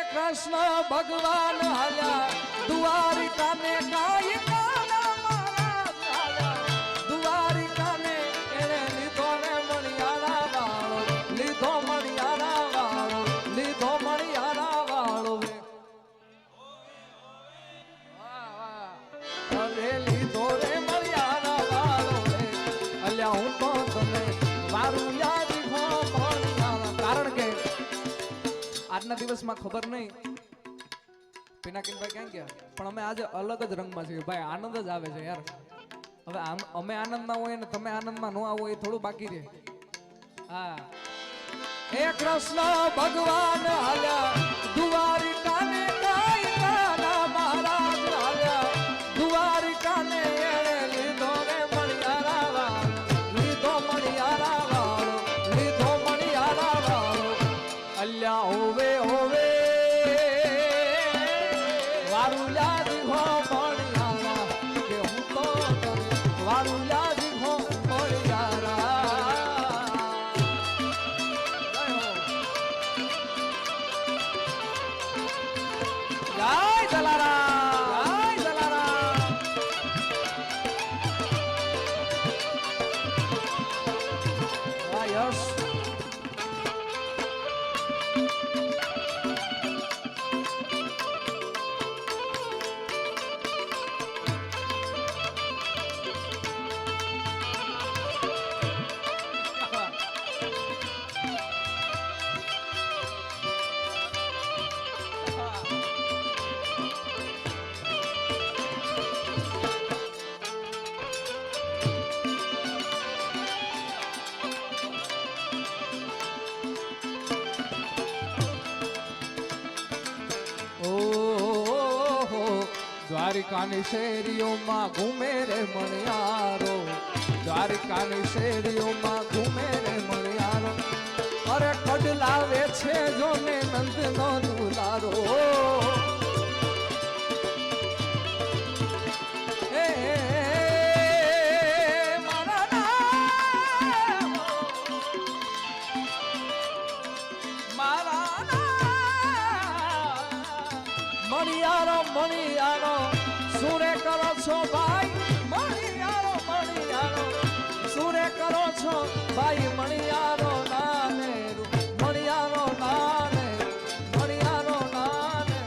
કૃષ્ણ ભગવાન હાલ્યા દ્વારિકા ને કાઈ કાના મહારાજ હાલ્યા દ્વારિકા ને એને લીધો ને મણિયારા વાળો લીધો મણિયારા વાળો લીધો મણિયારા વાળો અરે લીધો રે મણિયારા વાળો અલ્યા હું તો તને મારું યાદ મણિયારા કારણ કે આજના દિવસમાં ખબર નહીં પિનાકીનભાઈ ક્યાં ગયા પણ અમે આજે અલગ જ રંગમાં છીએ ભાઈ આનંદ જ આવે છે યાર હવે અમે આનંદમાં હોય ને તમે આનંદમાં ન આવો એ થોડું બાકી રહે હા હે કૃષ્ણ ભગવાન હાલ્યા દ્વારિકા ને કાઈ કાના મહારાજ હાલ્યા દ્વારિકા ને એને લીધો રે મણિયારા વાળો લીધો મણિયારા વાળો લીધો મણિયારા વાળો અલ્યા હોવે હોવે વારું યાદ હો મણિયારા કે હું તો વારું યાદ હો મણિયારા જય જલારામ જય જલારામ યસ દ્વારિકાની શેરીઓમાં ઘૂમે રે મણિયારો દ્વારિકાની શેરીઓમાં ઘૂમે રે મણિયારો અરે કડલાવે છે જોને નંદનો દુલારો મણિયારો મણિયારો સુરે કરો છો ભાઈ મણિયારો મણિયારો સુરે કરો છો ભાઈ મણિયારો નાને મણિયારો નાને મણિયારો નાને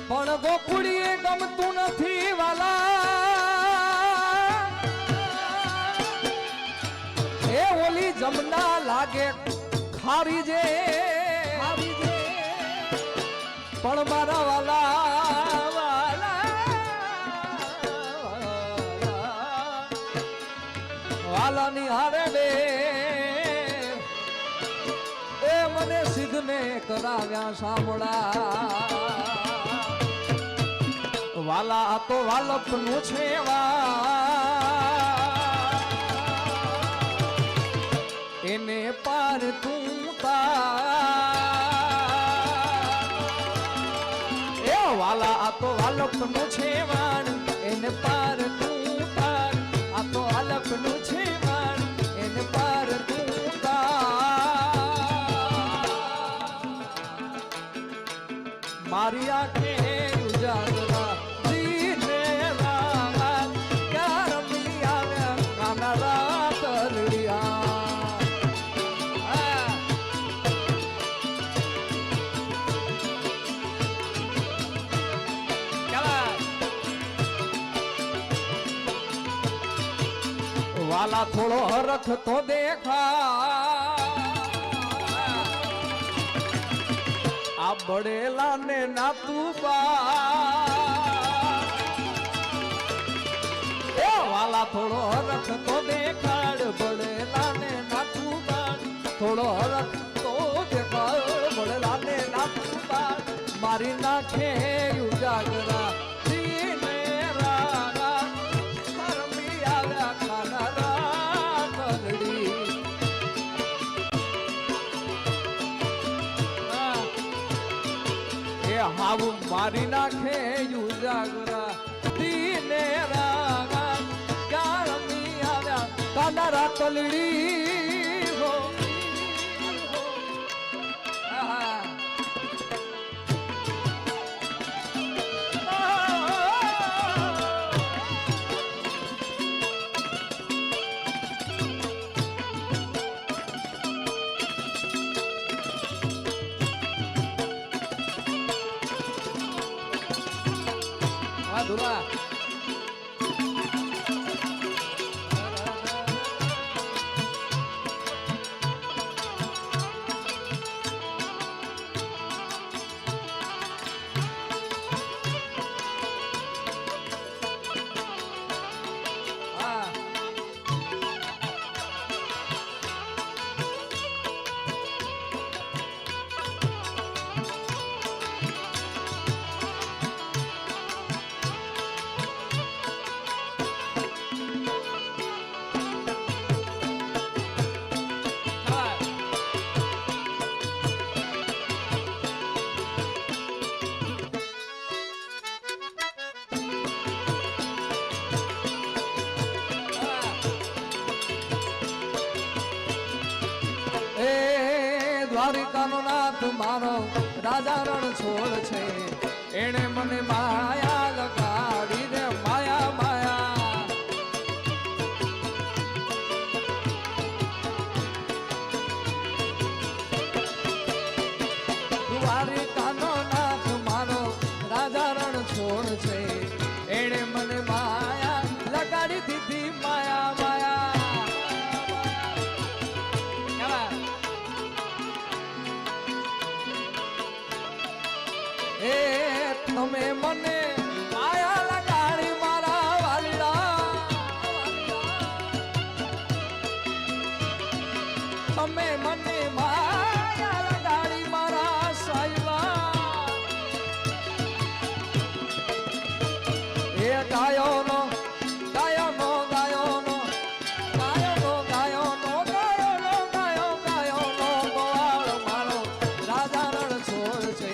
પણ ગોકુળીએ ગમતું નથી વાલા એ ઓલી જમના લાગે ખારી જે પણ મારા વાલા વાલાની હારે બે એ મને સિદ્ધને કરાવ્યા સાંભળા વાલા તો વાલપ નું છે એને પાર તું એ વાલા તો વાલપ નું છે એને પાર તું તાર આ તો વાલપ નું છે એને પાર તું મારી આંખે ઉજાગરા વાલા થોડો હરખ તો દેખા આ બડેલા ને નાતું વાલા થોડો હરખ તો દેખાડ બડેલા ને નાતું થોડો હરખ તો દેખાય ભળેલા ને નાખું મારી નાખે ઉજાગરા દીને રાગા કરમી આવ્યા ખાનારા કલડી એ હાવું મારી નાખે ઉજાગરા દીને રાગા કરમી આવ્યા ખાનારા કલડી હો Dura. દ્વારિકાનો નાથ મારો રાજા રણ છોડ છે એણે મને માયા લગાડી રે માયા માયા દ્વારિકાનો નાથ મારો રાજા રણ છોડ છે એણે મને માયા લગાડી દીધી માયા માયા એ તમે મને માયા લગાડી મારા વાલીડા તમે મને માયા લગાડી મારા સાયલા એ ગાયોનો ગાયોનો ગાયોનો ગાયોનો ગાયોનો ગાયોનો ગાયો ગાયોનો ગોવાળ મારો રાજા રણ છોડ છે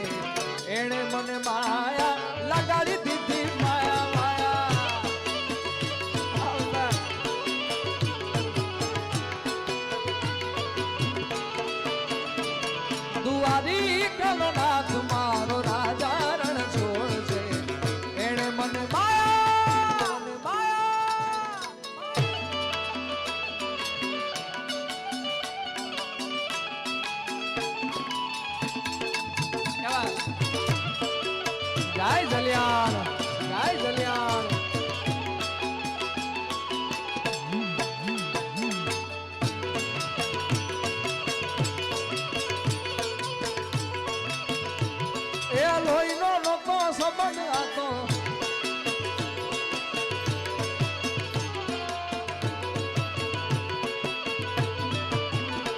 એણે મને માયા લગાડી દીધી માયા માયા દુવારી કનો નાથ મારો રાજા રણ છોડ છે એણે મને માયા મને માયા જય જલિયાણ જય જલિયાણ એ લોહીનો નતો સંબંધ હતો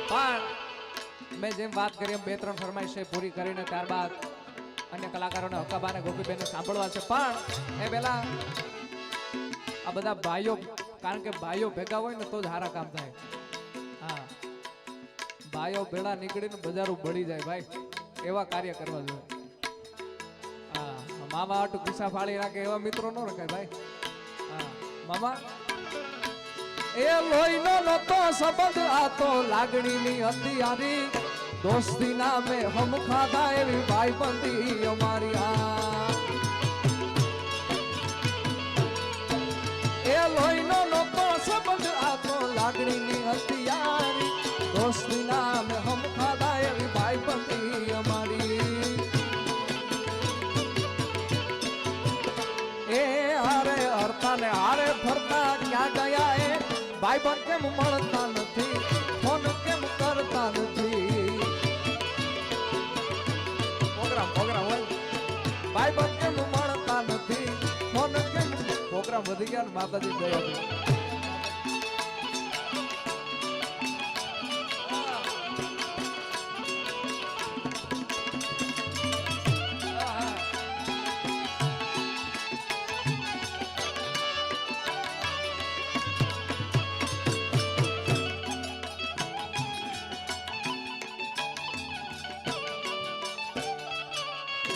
પણ મેં જેમ વાત કરી એમ બે ત્રણ ફરમાઈશ પૂરી કરીને ત્યારબાદ અન્ય કલાકારોને હકાબાને ગોપીબેનને સાંભળવા છે પણ એ પહેલા આ બધા ભાઈઓ કારણ કે ભાઈઓ ભેગા હોય ને તો જ સારા કામ થાય હા ભાઈઓ ભેળા નીકળીને બજારું બળી જાય ભાઈ એવા કાર્ય કરવા જોઈએ હા મામા આટું કિસ્સા ફાળી રાખે એવા મિત્રો ન રખાય ભાઈ હા મામા એ લોહીનો નતો સંબંધ આ તો લાગણીની હતી યારી દોસ્તી નામે હમ ખાધા એવી ભાઈબંધી અમારી એ લોહીનો નતો સંબંધ આ તો લાગણીની હતી યારી દોસ્તી નામે હમ ખાધા એવી ભાઈબંધી અમારી એ હારે હરતા ને હારે ફરતા ક્યાં ગયા એ ભાઈબંધ કેમ મળતા નથી ફોન કેમ કરતા નથી પ્રોગ્રામ હોય ભાઈબંધ કેમ મળતા નથી ફોન કેમ પ્રોગ્રામ વધી ગયા ને માતાજી દયા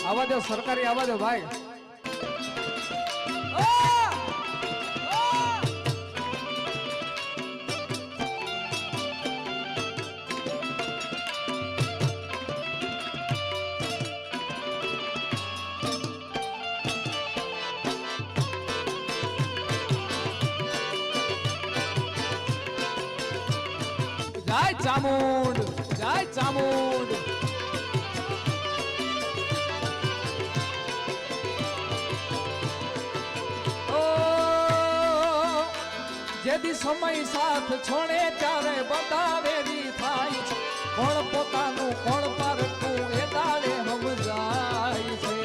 આવા દો સરકારી આવા દો ભાઈ. જય ચામુંડ, જય ચામુંડ. જેથી સમય સાથ છોડે ત્યારે બધા વેરી થાય છે. કોણ પોતાનું કોણ પારખું એ દાડે સમજાય છે.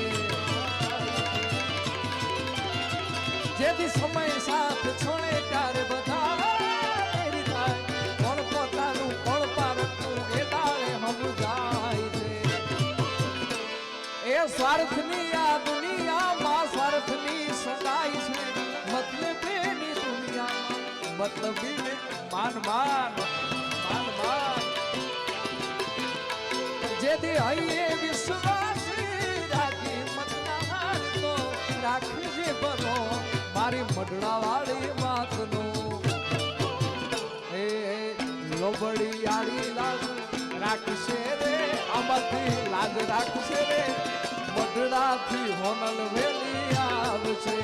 જેથી સમય સાથ છોડે ત્યારે બધા વેરી થાય. કોણ પોતાનું કોણ પારખું એ દાડે સમજાય છે. એ સ્વાર્થની આ દુનિયામાં સ્વાર્થની સગાઈ છે. મતલબની દુનિયા મતલબી માન માન માન માન. જેથી હૈયે વિશ્વાસ રાખી મતના તો રાખજે બનો મારી મઢડા વાળી વાતનો. એ લોબડી આડી લાગ રાખશે રે આમાંથી લાગ રાખશે રે. મઢડાથી હોનલ વેલી આવશે.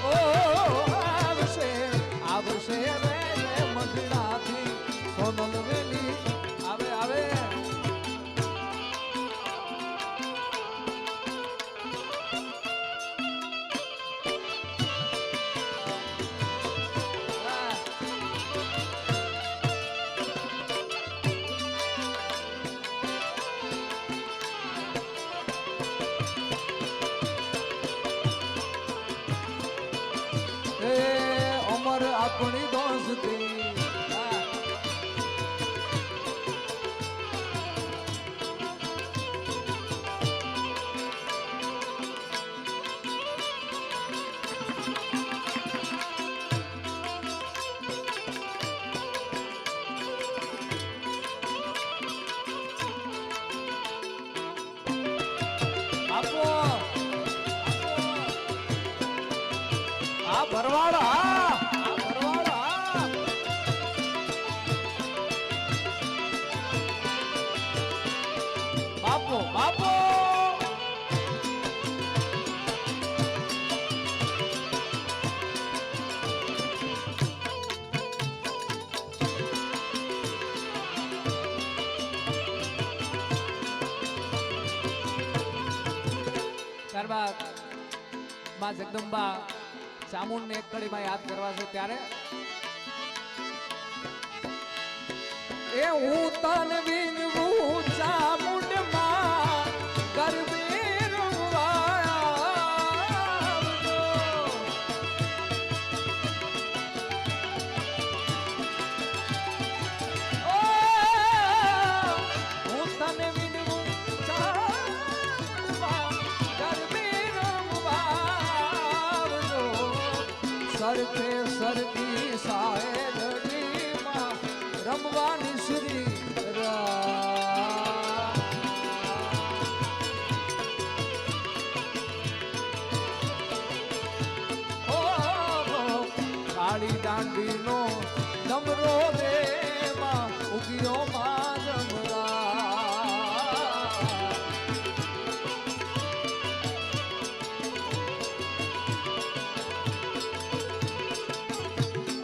આવશે આવશે રે મઢડાથી સોનલ વેલી આવે આવે. અમર આપણી દોસ્તી આપો આ ભરવાડ. બાપો બાપો ત્યારબાદ માં જગદંબા ચામુંડને એક કડીમાં યાદ કરવા છે ત્યારે એ હું તન વિનવું ચામુંડમાં ગરબે રમવાયો. હું તન વિનવું ચામુંડમાં ગરબે રમવાયો. સરખે સરખી સાયડડીમાં રમવાની શ્રી કાળી દાંડીનો ડમરો રેમાં ઉગ્યો માં જમરા.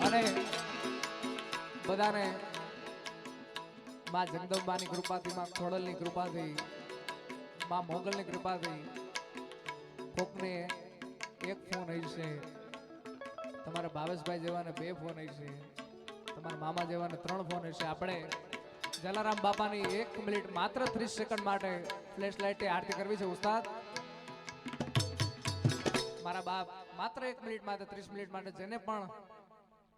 અને બધાને માં જગદંબાની કૃપાથી, માં ખોડલની કૃપાથી, માં મોગલની કૃપાથી કોકને એક ફોન હશે, તમારા ભાવેશભાઈ જેવાને 2 ફોન હશે, તમારા મામા જેવાને 3 ફોન હશે. આપણે જલારામ બાપાની 1 મિનિટ માત્ર 30 સેકન્ડ માટે ફ્લેશ લાઇટે આરતી કરવી છે. ઉસ્તાદ મારા બાપ માત્ર 1 મિનિટ માટે 30 મિનિટ માટે જેને પણ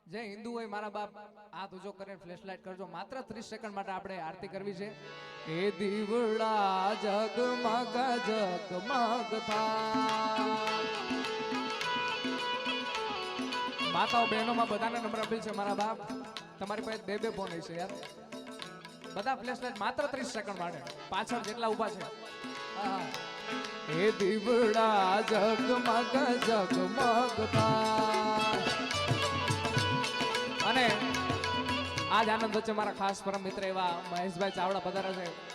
જે હિન્દુ હોય મારા બાપ હાથ ઊંચો કરીને ફ્લેશ લાઇટ કરજો. માત્ર 30 સેકન્ડ માટે આપણે આરતી કરવી છે. એ દીવડા જગમગ જગમગ થા. માતાઓ બહેનોમાં બધાને નમ્ર અપીલ છે મારા બાપ, તમારી પાસે 2 ફોન હશે યાર, બધા ફ્લેશલાઇટ માત્ર 30 સેકન્ડ માટે પાછળ જેટલા ઊભા છે હે દીવડા જગમગ જગમગ થાય અને આજ આનંદ વચ્ચે મારા ખાસ પરમ મિત્ર એવા મહેશભાઈ ચાવડા પધાર્યા છે